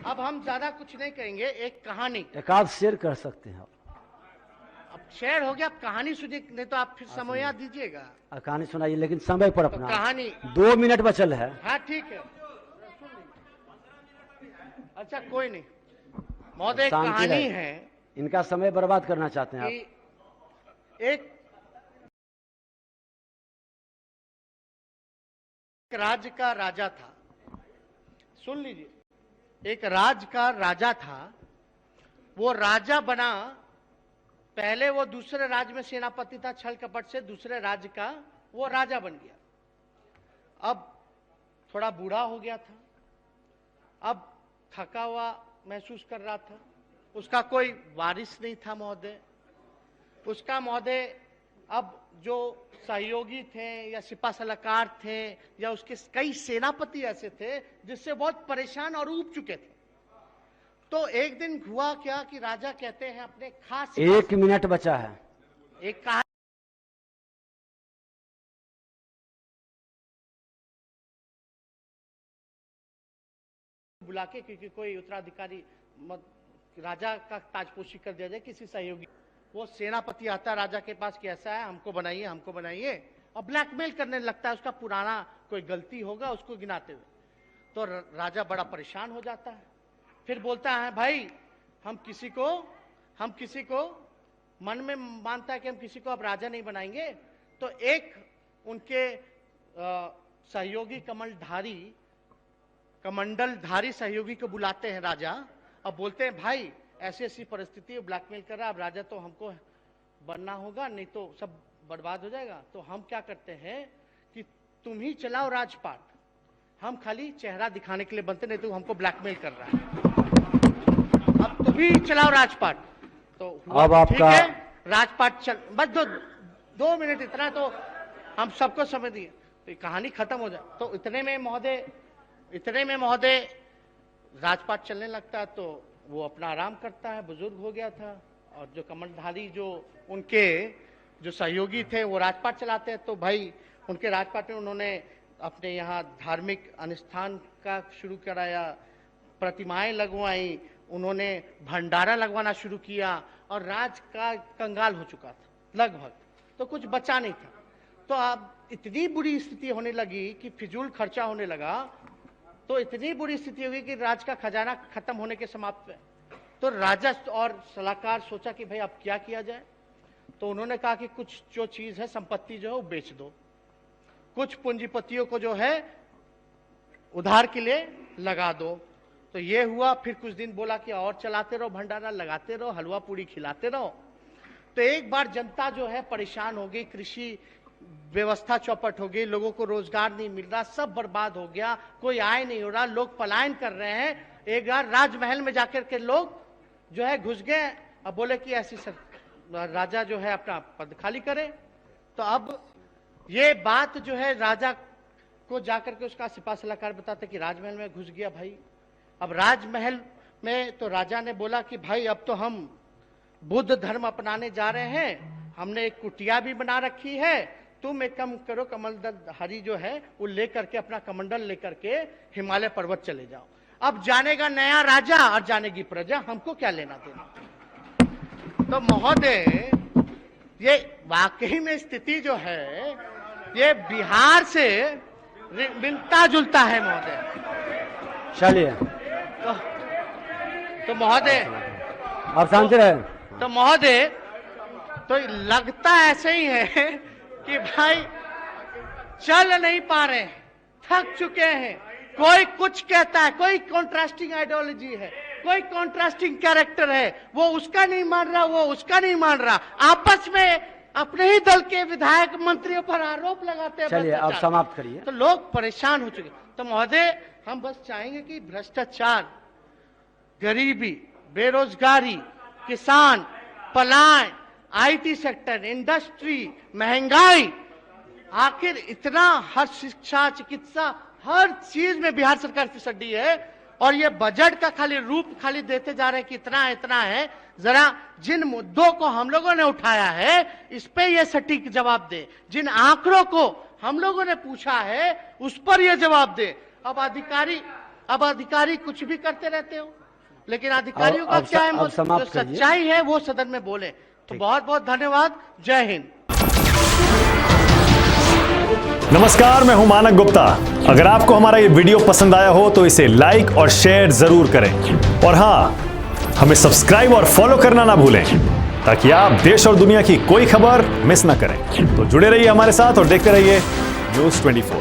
अब हम ज्यादा कुछ नहीं कहेंगे, एक कहानी एक आध शेयर कर सकते हैं आप। अब शेयर हो गया, अब कहानी सुनिए, नहीं तो आप फिर समय दीजिएगा। कहानी सुनाइए, लेकिन समय पर तो अपना। कहानी 2 मिनट बचल है। हाँ ठीक है, अच्छा कोई नहीं महोदय, कहानी है। इनका समय बर्बाद करना चाहते हैं आप। एक राज्य का राजा था, सुन लीजिए, एक राज्य का राजा था। वो राजा बना, पहले वो दूसरे राज्य में सेनापति था, छल कपट से दूसरे राज्य का वो राजा बन गया। अब थोड़ा बूढ़ा हो गया था, अब थका हुआ महसूस कर रहा था। उसका कोई वारिस नहीं था महोदय। उसका महोदय अब जो सहयोगी थे या सिपा सलाहकार थे या उसके कई सेनापति ऐसे थे जिससे बहुत परेशान और ऊब चुके थे। तो एक दिन हुआ क्या कि राजा कहते हैं अपने खास 1 मिनट बचा है। एक कहा बुला के, क्योंकि कोई उत्तराधिकारी राजा का ताजपोशी कर दिया जाए किसी सहयोगी। वो सेनापति आता है राजा के पास कि ऐसा है, हमको बनाइए हमको बनाइए, और ब्लैकमेल करने लगता है। उसका पुराना कोई गलती होगा उसको गिनाते हुए। तो राजा बड़ा परेशान हो जाता है। फिर बोलता है भाई हम किसी को मन में मानता है कि हम किसी को अब राजा नहीं बनाएंगे। तो एक उनके सहयोगी कमंडलधारी सहयोगी को बुलाते हैं राजा, और बोलते हैं भाई ऐसी ऐसी परिस्थिति, ब्लैकमेल कर रहा है, अब राजा तो हमको बनना होगा, नहीं तो सब बर्बाद हो जाएगा। तो हम क्या करते हैं कि तुम ही चलाओ राजपाट, हम खाली चेहरा दिखाने के लिए बनते, नहीं तो हमको ब्लैकमेल कर रहा है, अब तुम ही चलाओ राजपाट। तो अब आपका राजपाट चल, बस 2 मिनट इतना तो हम सबको समझ दिए, तो ये कहानी खत्म हो जाए। तो इतने में महोदय राजपाट चलने लगता है। तो वो अपना आराम करता है, बुजुर्ग हो गया था। और जो कमंडलधारी जो उनके जो सहयोगी थे वो राजपाट चलाते हैं। तो भाई उनके राजपाट में उन्होंने अपने यहाँ धार्मिक अनुष्ठान का शुरू कराया, प्रतिमाएं लगवाई, उन्होंने भंडारा लगवाना शुरू किया, और राज का कंगाल हो चुका था लगभग, तो कुछ बचा नहीं था। तो अब इतनी बुरी स्थिति होने लगी कि फिजूल खर्चा होने लगा। तो इतनी बुरी स्थिति हुई कि राज का खजाना खत्म होने के समाप्त है। तो राजा और सलाहकार सोचा कि भाई अब क्या किया जाए। तो उन्होंने कहा कि कुछ जो चीज है, संपत्ति जो है वो बेच दो, कुछ पूंजीपतियों को जो है उधार के लिए लगा दो। तो ये हुआ। फिर कुछ दिन बोला कि और चलाते रहो, भंडारा लगाते रहो, हलवा पूड़ी खिलाते रहो। तो एक बार जनता जो है परेशान हो गई, कृषि व्यवस्था चौपट हो गई, लोगों को रोजगार नहीं मिल रहा, सब बर्बाद हो गया, कोई आय नहीं हो रहा, लोग पलायन कर रहे हैं। एक बार राजमहल में जाकर के लोग जो है घुस गए, अब बोले कि ऐसी राजा जो है अपना पद खाली करे। तो अब ये बात जो है राजा को जाकर के उसका सिपा सलाहकार बताते कि राजमहल में घुस गया भाई। अब राजमहल में तो राजा ने बोला कि भाई अब तो हम बुद्ध धर्म अपनाने जा रहे हैं, हमने एक कुटिया भी बना रखी है, तुम एक काम करो, कमंडलधारी जो है वो लेकर के अपना कमंडल लेकर के हिमालय पर्वत चले जाओ। अब जानेगा नया राजा और जानेगी प्रजा, हमको क्या लेना देना। तो महोदय ये वाकई में स्थिति जो है ये बिहार से मिलता जुलता है महोदय। चलिए तो महोदय आप शांत रहे। तो महोदय तो लगता ऐसे ही है कि भाई चल नहीं पा रहे, थक चुके हैं। कोई कुछ कहता है, कोई कॉन्ट्रास्टिंग आइडियोलॉजी है, कोई कॉन्ट्रास्टिंग कैरेक्टर है, वो उसका नहीं मान रहा, वो उसका नहीं मान रहा, आपस में अपने ही दल के विधायक मंत्रियों पर आरोप लगाते हैं। चलिए अब समाप्त करिए। तो लोग परेशान हो चुके। तो महोदय हम बस चाहेंगे कि भ्रष्टाचार, गरीबी, बेरोजगारी, किसान, पलायन, आईटी सेक्टर, इंडस्ट्री, महंगाई, आखिर इतना हर शिक्षा, चिकित्सा, हर चीज में बिहार सरकार फिसड्डी है। और ये बजट का खाली रूप खाली देते जा रहे हैं कि इतना इतना है। जरा जिन मुद्दों को हम लोगों ने उठाया है इस पे ये सटीक जवाब दे, जिन आंकड़ों को हम लोगों ने पूछा है उस पर ये जवाब दे। अब अधिकारी अब अधिकारी कुछ भी करते रहते हो, लेकिन अधिकारियों का अब क्या है, अब समाप्त जो करिए। सच्चाई है वो सदन में बोले। तो बहुत बहुत धन्यवाद। जय हिंद। नमस्कार, मैं हूं मानक गुप्ता। अगर आपको हमारा ये वीडियो पसंद आया हो तो इसे लाइक और शेयर जरूर करें, और हां, हमें सब्सक्राइब और फॉलो करना ना भूलें ताकि आप देश और दुनिया की कोई खबर मिस ना करें। तो जुड़े रहिए हमारे साथ और देखते रहिए News 24।